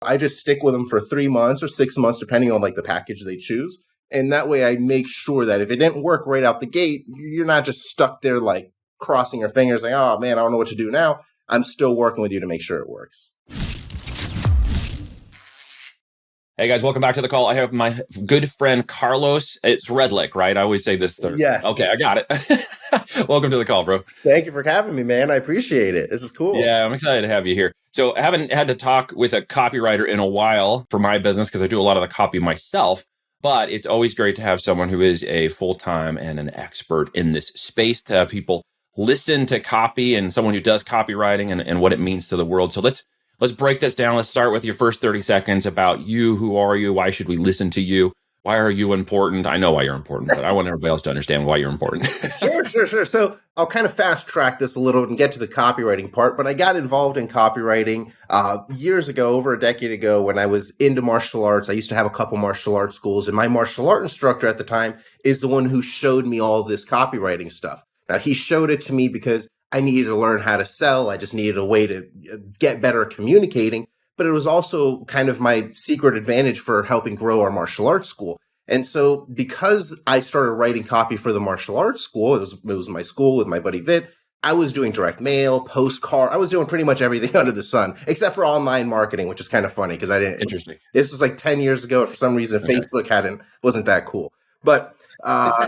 I just stick with them for 3 months or 6 months, depending on like the package they choose. And that way I make sure that if it didn't work right out the gate, you're not just stuck there like crossing your fingers like, oh man, I don't know what to do now. I'm still working with you to make sure it works. Hey guys, welcome back to the call. I have my good friend Carlos. It's Redlich, right? I always say this third. Yes. Okay, I got it. Welcome to the call, bro. Thank you for having me, man. I appreciate it. This is cool. Yeah, I'm excited to have you here. So I haven't had to talk with a copywriter in a while for my business because I do a lot of the copy myself, but it's always great to have someone who is a full-time and an expert in this space, to have people listen to copy and someone who does copywriting and what it means to the world. So let's break this down. Let's start with your first 30 seconds about you. Who are you? Why should we listen to you? Why are you important? I know why you're important, but I want everybody else to understand why you're important. Sure. So I'll kind of fast track this a little and get to the copywriting part, but I got involved in copywriting years ago, over a decade ago, when I was into martial arts. I used to have a couple martial arts schools, and my martial art instructor at the time is the one who showed me all of this copywriting stuff. Now, he showed it to me because I needed to learn how to sell. I just needed a way to get better at communicating. But it was also kind of my secret advantage for helping grow our martial arts school. And so because I started writing copy for the martial arts school, it was my school with my buddy Vit, I was doing direct mail, postcard. I was doing pretty much everything under the sun, except for online marketing, which is kind of funny because I didn't. Interesting. This was like 10 years ago. For some reason, Okay. Facebook wasn't that cool. But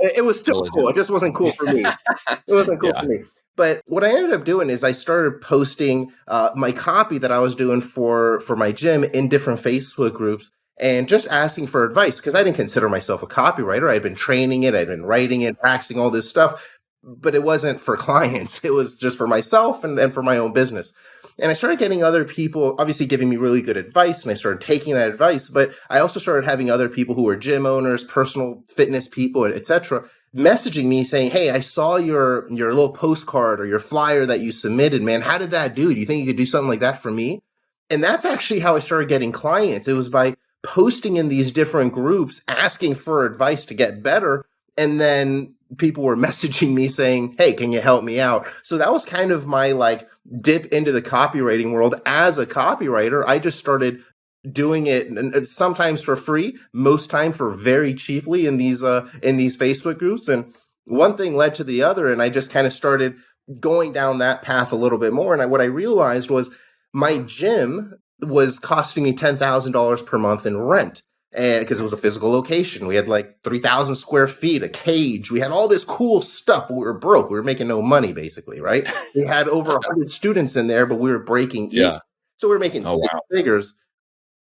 it was still cool. It just wasn't cool for me. It wasn't cool for me. But what I ended up doing is I started posting my copy that I was doing for my gym in different Facebook groups and just asking for advice because I didn't consider myself a copywriter. I'd been training it. I'd been writing it, practicing all this stuff, but it wasn't for clients. It was just for myself and for my own business. And I started getting other people obviously giving me really good advice, and I started taking that advice. But I also started having other people who were gym owners, personal fitness people, etc., messaging me saying, hey, I saw your little postcard or your flyer that you submitted, man. How did that do? Do you think you could do something like that for me? And that's actually how I started getting clients. It was by posting in these different groups, asking for advice to get better. And then people were messaging me saying, hey, can you help me out? So that was kind of my like dip into the copywriting world as a copywriter. I just started doing it sometimes for free, most time for very cheaply in these Facebook groups. And one thing led to the other. And I just kind of started going down that path a little bit more. And what I realized was my gym was costing me $10,000 per month in rent. And because it was a physical location, we had like 3,000 square feet, a cage. We had all this cool stuff, but we were broke. We were making no money, basically, right? We had over 100 students in there, but we were breaking even. So we were making six figures,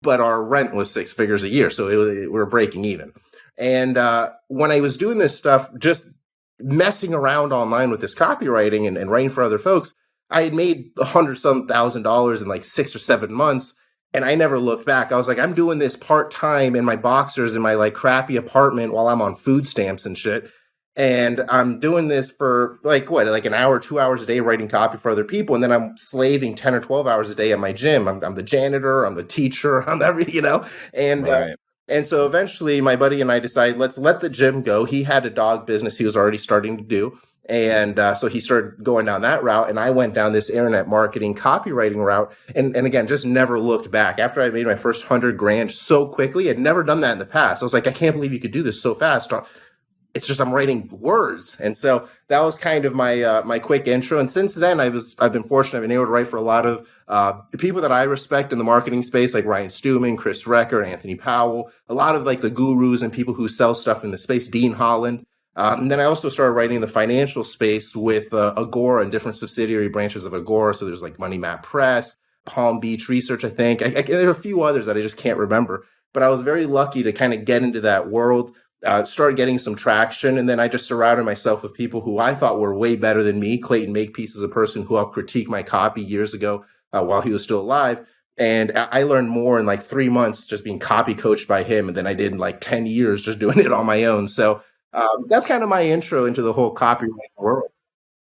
but our rent was 6 figures a year. So we were breaking even. And when I was doing this stuff, just messing around online with this copywriting and writing for other folks, I had made $100,000 in like 6 or 7 months. And I never looked back. I was like, I'm doing this part-time in my boxers in my like crappy apartment while I'm on food stamps and shit. And I'm doing this for like an hour, 2 hours a day writing copy for other people. And then I'm slaving 10 or 12 hours a day at my gym. I'm the janitor, I'm the teacher, I'm everything, And and so eventually my buddy and I decided, let's let the gym go. He had a dog business he was already starting to do. And so he started going down that route, and I went down this internet marketing copywriting route. And again, just never looked back. After I made my first $100,000 so quickly, I'd never done that in the past. I was like, I can't believe you could do this so fast. It's just I'm writing words. And so that was kind of my quick intro. And since then, I've been fortunate. I've been able to write for a lot of people that I respect in the marketing space, like Ryan Stewman, Chris Recker, Anthony Powell, a lot of like the gurus and people who sell stuff in the space, Dean Holland. And then I also started writing in the financial space with Agora and different subsidiary branches of Agora. So there's like Money Map Press, Palm Beach Research, I think. There are a few others that I just can't remember. But I was very lucky to kind of get into that world, started getting some traction. And then I just surrounded myself with people who I thought were way better than me. Clayton Makepeace is a person who helped critique my copy years ago while he was still alive. And I learned more in like 3 months just being copy coached by him. And then I did in like 10 years just doing it on my own. So that's kind of my intro into the whole copywriting world.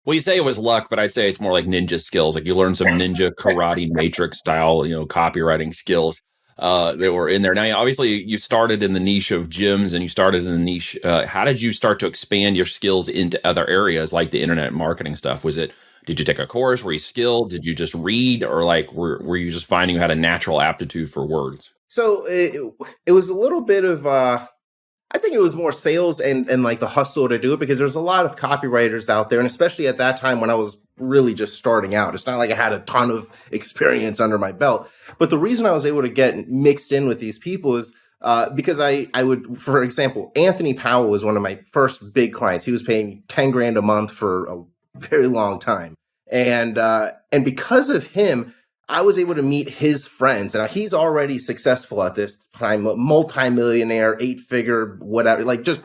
Well, you say it was luck, but I'd say it's more like ninja skills. Like you learned some ninja karate matrix style, copywriting skills that were in there. Now, obviously, you started in the niche of gyms and you started in the niche. How did you start to expand your skills into other areas like the internet marketing stuff? Was it Did you take a course? Were you skilled? Did you just read, or like were you just finding you had a natural aptitude for words? So it was a little bit of I think it was more sales and like the hustle to do it, because there's a lot of copywriters out there. And especially at that time when I was really just starting out, it's not like I had a ton of experience under my belt. But the reason I was able to get mixed in with these people is because I would, for example, Anthony Powell was one of my first big clients. He was paying 10 grand a month for a very long time. And because of him, I was able to meet his friends, and he's already successful at this time, multi-millionaire, 8-figure, whatever, like just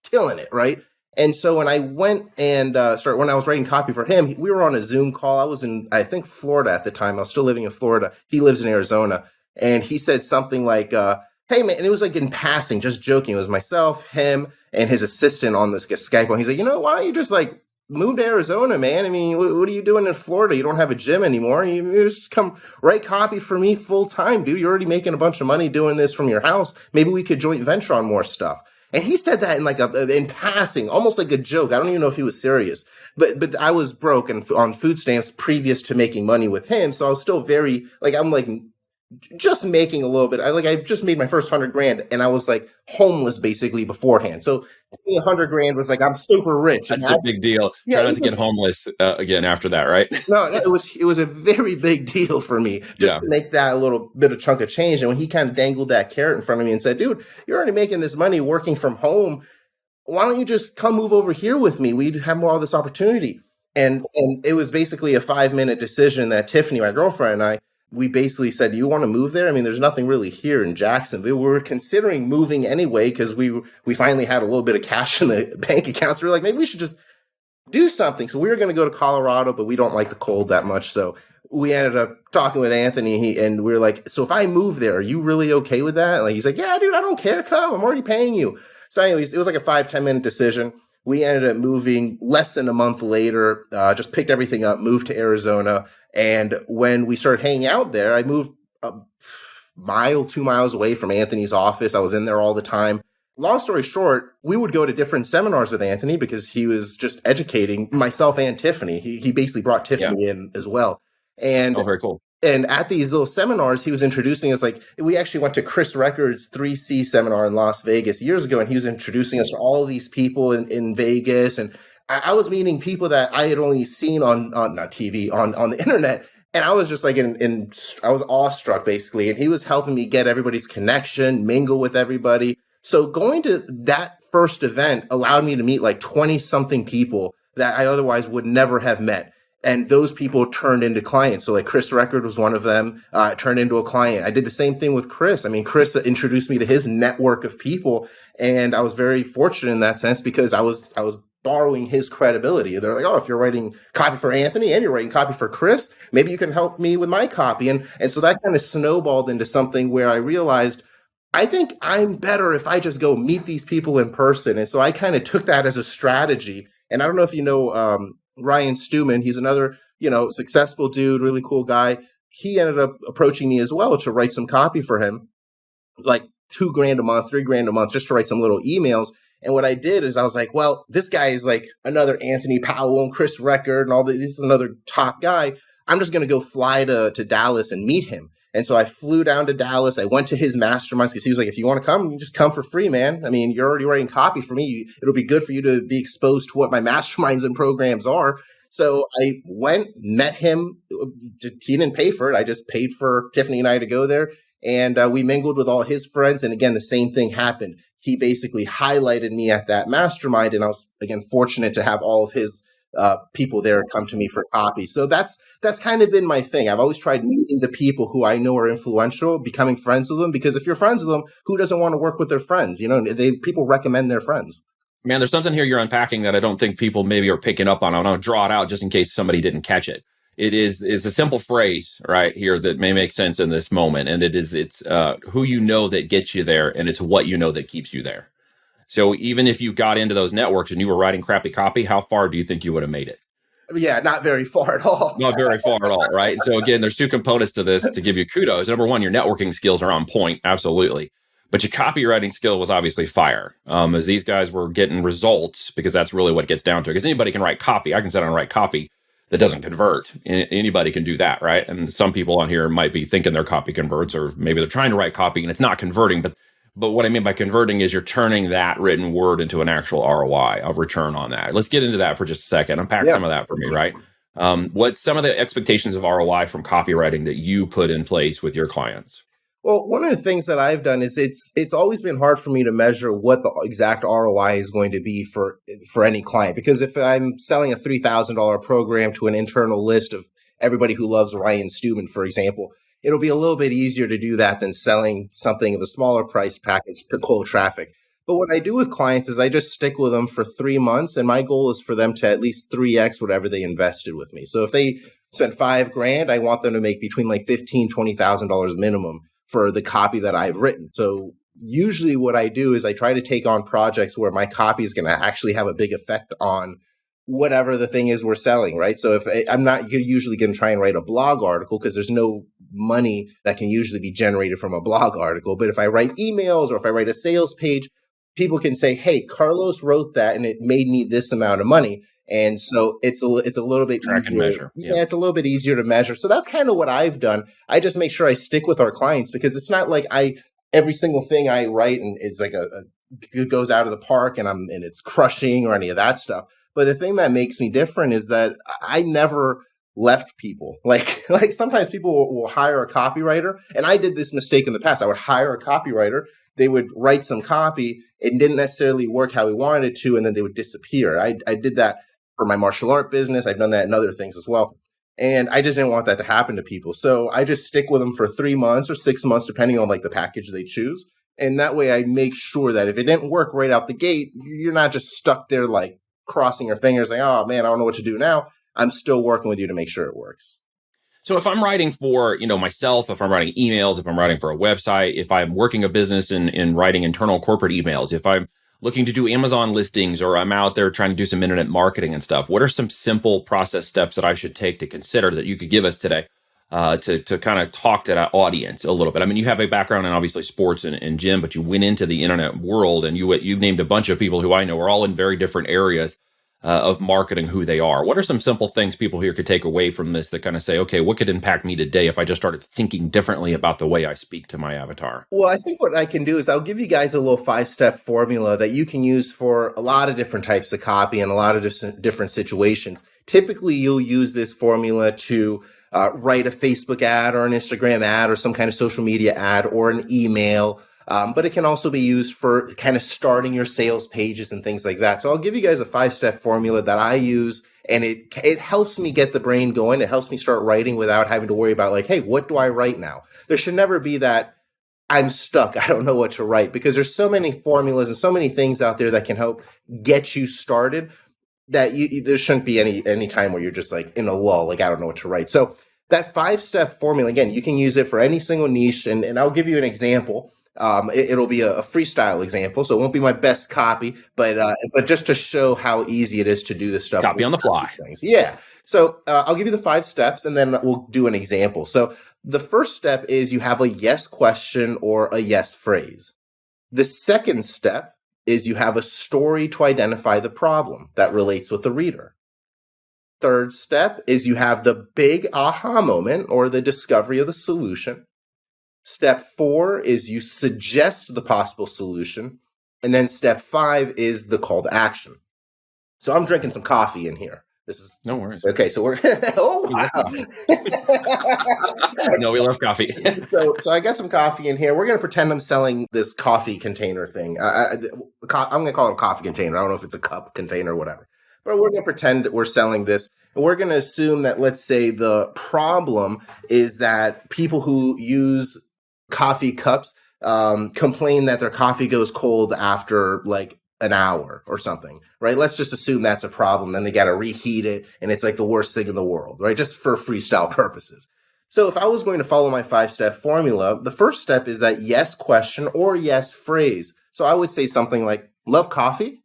killing it, right? And so when I went and when I was writing copy for him, we were on a Zoom call. I was in, I think, Florida at the time. I was still living in Florida. He lives in Arizona. And he said something like, hey, man, and it was like in passing, just joking. It was myself, him, and his assistant on this Skype. And he's like, why don't you just like move to Arizona, man? I mean, what are you doing in Florida? You don't have a gym anymore. You just come write copy for me full time, dude. You're already making a bunch of money doing this from your house. Maybe we could joint venture on more stuff. And he said that in like in passing, almost like a joke. I don't even know if he was serious, but I was broke and on food stamps previous to making money with him. So I was still very like, I'm like just making a little bit. I just made my first 100 grand, and I was like homeless basically beforehand. So 100 grand was like, I'm super rich. That's a big deal. Try not to get homeless again after that, right? No, it was a very big deal for me just to make that a little bit of chunk of change. And when he kind of dangled that carrot in front of me and said, dude, you're already making this money working from home. Why don't you just come move over here with me? We'd have more of this opportunity. And it was basically a 5-minute decision that Tiffany, my girlfriend, and I, we basically said, do you want to move there? I mean, there's nothing really here in Jacksonville. We were considering moving anyway because we finally had a little bit of cash in the bank accounts. We were like, maybe we should just do something. So we were going to go to Colorado, but we don't like the cold that much. So we ended up talking with Anthony, and we were like, so if I move there, are you really okay with that? Like, he's like, yeah, dude, I don't care. Come, I'm already paying you. So anyways, it was like a 5-10 minute decision. We ended up moving less than a month later, just picked everything up, moved to Arizona. And when we started hanging out there, I moved a mile, 2 miles away from Anthony's office. I was in there all the time. Long story short, we would go to different seminars with Anthony because he was just educating myself and Tiffany. He basically brought Tiffany in as well. And very cool. And at these little seminars, he was introducing us, like, we actually went to Chris Records' 3C seminar in Las Vegas years ago, and he was introducing us to all of these people in Vegas. And I was meeting people that I had only seen on not TV, on the internet. And I was just like I was awestruck basically. And he was helping me get everybody's connection, mingle with everybody. So going to that first event allowed me to meet like 20 something people that I otherwise would never have met. And those people turned into clients. So like Chris Record was one of them, turned into a client. I did the same thing with Chris. I mean, Chris introduced me to his network of people. And I was very fortunate in that sense because I was borrowing his credibility. They're like, oh, if you're writing copy for Anthony and you're writing copy for Chris, maybe you can help me with my copy. And so that kind of snowballed into something where I realized, I think I'm better if I just go meet these people in person. And so I kind of took that as a strategy. And I don't know if you know, Ryan Stewman, he's another, successful dude, really cool guy. He ended up approaching me as well to write some copy for him, like $2,000 a month, $3,000 a month, just to write some little emails. And what I did is I was like, well, this guy is like another Anthony Powell and Chris Record and all this. This is another top guy. I'm just going to go fly to Dallas and meet him. And so I flew down to Dallas. I went to his masterminds because he was like, if you want to come, you just come for free, man. I mean, you're already writing copy for me. It'll be good for you to be exposed to what my masterminds and programs are. So I went, met him. He didn't pay for it. I just paid for Tiffany and I to go there. And we mingled with all his friends. And again, the same thing happened. He basically highlighted me at that mastermind. And I was, again, fortunate to have all of his people there come to me for copy. So that's kind of been my thing. I've always tried meeting the people who I know are influential, becoming friends with them, because if you're friends with them, who doesn't want to work with their friends? People recommend their friends. Man, there's something here you're unpacking that I don't think people maybe are picking up on. I want to draw it out just in case somebody didn't catch it. It's a simple phrase right here that may make sense in this moment. And it's who you know that gets you there, and it's what you know that keeps you there. So even if you got into those networks and you were writing crappy copy, how far do you think you would have made it? Yeah, not very far at all. Not very far at all, right? So again, there's two components to this to give you kudos. Number one, your networking skills are on point, absolutely. But your copywriting skill was obviously fire, as these guys were getting results, because that's really what it gets down to. Because anybody can write copy. I can sit down and write copy. that doesn't convert. Anybody can do that, right? And some people on here might be thinking their copy converts, or maybe they're trying to write copy and it's not converting. But what I mean by converting is you're turning that written word into an actual ROI, a return on that. Let's get into that for just a second. Unpack some of that for me, right? What's some of the expectations of ROI from copywriting that you put in place with your clients? Well, one of the things that I've done is it's always been hard for me to measure what the exact ROI is going to be for any client. Because if I'm selling a $3,000 program to an internal list of everybody who loves Ryan Stewman, for example, it'll be a little bit easier to do that than selling something of a smaller price package to cold traffic. But what I do with clients is I just stick with them for 3 months, and my goal is for them to at least 3x whatever they invested with me. So if they spent $5,000, I want them to make between like $15,000, $20,000 minimum for the copy that I've written. So usually what I do is I try to take on projects where my copy is going to actually have a big effect on whatever the thing is we're selling, right? So if I'm not usually going to try and write a blog article because there's no money that can usually be generated from a blog article. But if I write emails or if I write a sales page, people can say, hey, Carlos wrote that and it made me this amount of money. And so it's a little bit track easier. And measure. Yeah, it's a little bit easier to measure. So that's kind of what I've done. I just make sure I stick with our clients because it's not like every single thing I write and it's like it goes out of the park and it's crushing or any of that stuff. But the thing that makes me different is that I never left people. Like sometimes people will hire a copywriter, and I did this mistake in the past. I would hire a copywriter. They would write some copy. It didn't necessarily work how we wanted it to, and then they would disappear. I did that for my martial art business. I've done that in other things as well. And I just didn't want that to happen to people. So I just stick with them for 3 months or 6 months, depending on like the package they choose. And that way I make sure that if it didn't work right out the gate, you're not just stuck there like crossing your fingers like, oh man, I don't know what to do now. I'm still working with you to make sure it works. So if I'm writing for, myself, if I'm writing emails, if I'm writing for a website, if I'm working a business in writing internal corporate emails, if I'm looking to do Amazon listings or I'm out there trying to do some internet marketing and stuff, what are some simple process steps that I should take to consider that you could give us today to kind of talk to that audience a little bit? I mean, you have a background in obviously sports and gym, but you went into the internet world and you named a bunch of people who I know are all in very different areas of marketing who they are. What are some simple things people here could take away from this that kind of say, okay, what could impact me today if I just started thinking differently about the way I speak to my avatar? Well, I think what I can do is I'll give you guys a little 5-step formula that you can use for a lot of different types of copy and a lot of different situations. Typically, you'll use this formula to write a Facebook ad or an Instagram ad or some kind of social media ad or an email. But it can also be used for kind of starting your sales pages and things like that. So I'll give you guys a 5-step formula that I use, and it helps me get the brain going. It helps me start writing without having to worry about like, hey, what do I write now? There should never be that I'm stuck. I don't know what to write, because there's so many formulas and so many things out there that can help get you started that there shouldn't be any time where you're just like in a lull, like I don't know what to write. So that 5-step formula, again, you can use it for any single niche, and I'll give you an example. It'll be a freestyle example, so it won't be my best copy, but just to show how easy it is to do this stuff. Copy on the fly. Yeah. So I'll give you the 5 steps, and then we'll do an example. So the first step is you have a yes question or a yes phrase. The second step is you have a story to identify the problem that relates with the reader. Third step is you have the big aha moment or the discovery of the solution. Step 4 is you suggest the possible solution. And then step 5 is the call to action. So I'm drinking some coffee in here. This is no worries. Okay, so we're oh wow. No, we love coffee. so I got some coffee in here. We're gonna pretend I'm selling this coffee container thing. I'm gonna call it a coffee container. I don't know if it's a cup container or whatever. But we're gonna pretend that we're selling this. And we're gonna assume that, let's say, the problem is that people who use coffee cups complain that their coffee goes cold after like an hour or something, right? Let's just assume that's a problem. Then they got to reheat it, and it's like the worst thing in the world, right? Just for freestyle purposes. So if I was going to follow my 5-step formula, the first step is that yes question or yes phrase. So I would say something like, love coffee?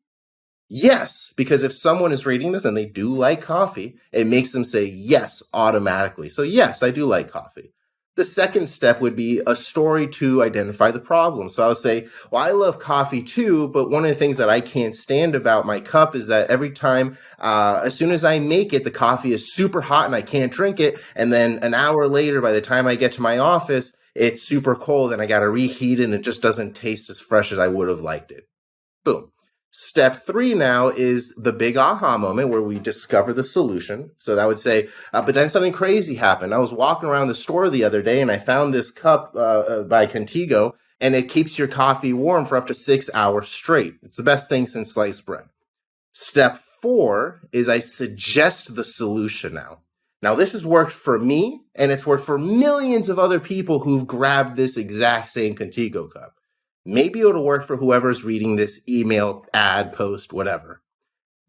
Yes, because if someone is reading this and they do like coffee, it makes them say yes automatically. So yes, I do like coffee. The second step would be a story to identify the problem. So I would say, well, I love coffee too, but one of the things that I can't stand about my cup is that every time, as soon as I make it, the coffee is super hot and I can't drink it. And then an hour later, by the time I get to my office, it's super cold and I got to reheat it and it just doesn't taste as fresh as I would have liked it. Boom. Step 3 now is the big aha moment where we discover the solution. So that would say, but then something crazy happened. I was walking around the store the other day and I found this cup by Contigo, and it keeps your coffee warm for up to 6 hours straight. It's the best thing since sliced bread. Step 4 is I suggest the solution now. Now, this has worked for me, and it's worked for millions of other people who've grabbed this exact same Contigo cup. Maybe it'll work for whoever's reading this email, ad, post, whatever.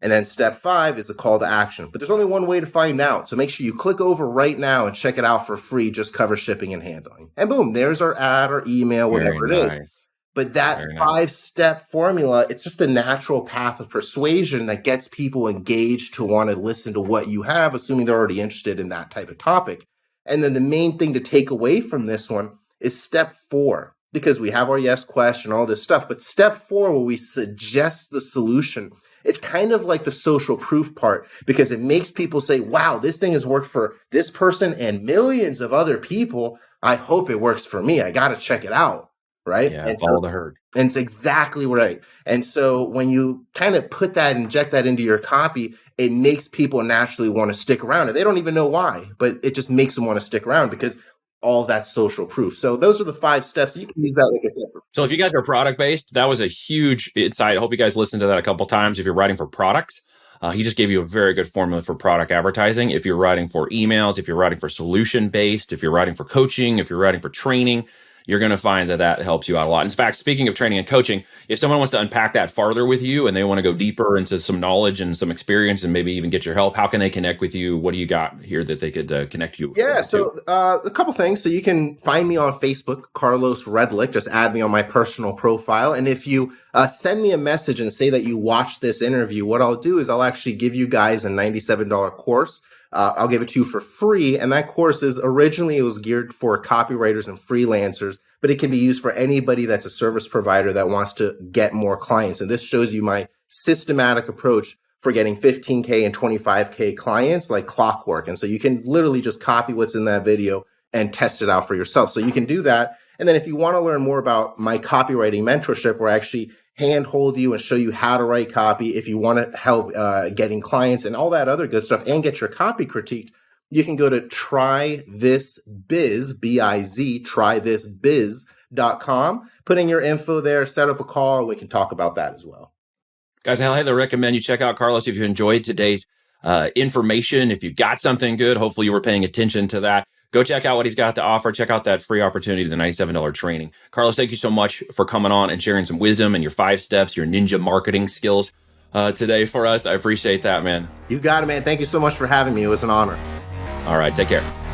And then step 5 is the call to action. But there's only one way to find out. So make sure you click over right now and check it out for free. Just cover shipping and handling. And boom, there's our ad or email, whatever it is. But that 5-step formula, it's just a natural path of persuasion that gets people engaged to want to listen to what you have, assuming they're already interested in that type of topic. And then the main thing to take away from this one is step 4. Because we have our yes question, all this stuff. But step 4, where we suggest the solution, it's kind of like the social proof part, because it makes people say, wow, this thing has worked for this person and millions of other people. I hope it works for me. I got to check it out. Right? Yeah, and follow the herd. And it's exactly right. And so when you kind of put that, inject that into your copy, it makes people naturally want to stick around. And they don't even know why, but it just makes them want to stick around because all that social proof. So those are the 5 steps. You can use that, like I said. So if you guys are product based, that was a huge insight. I hope you guys listened to that a couple times. If you're writing for products, he just gave you a very good formula for product advertising. If you're writing for emails, if you're writing for solution based, if you're writing for coaching, if you're writing for training, you're going to find that that helps you out a lot. In fact, speaking of training and coaching, if someone wants to unpack that farther with you and they want to go deeper into some knowledge and some experience and maybe even get your help, how can they connect with you? What do you got here that they could connect you with? Yeah, so a couple things. So you can find me on Facebook, Carlos Redlich. Just add me on my personal profile. And if you send me a message and say that you watched this interview, what I'll do is I'll actually give you guys a $97 course. I'll give it to you for free. And that course is originally, it was geared for copywriters and freelancers, but it can be used for anybody that's a service provider that wants to get more clients. And this shows you my systematic approach for getting 15K and 25K clients like clockwork. And so you can literally just copy what's in that video and test it out for yourself. So you can do that. And then if you want to learn more about my copywriting mentorship, where I actually handhold you and show you how to write copy, if you want to help getting clients and all that other good stuff and get your copy critiqued, you can go to trythisbiz, B-I-Z, trythisbiz.com. Put in your info there, set up a call, and we can talk about that as well. Guys, I highly recommend you check out Carlos if you enjoyed today's information. If you got something good, hopefully you were paying attention to that. Go check out what he's got to offer. Check out that free opportunity, the $97 training. Carlos, thank you so much for coming on and sharing some wisdom and your 5 steps, your ninja marketing skills today for us. I appreciate that, man. You got it, man. Thank you so much for having me. It was an honor. All right, take care.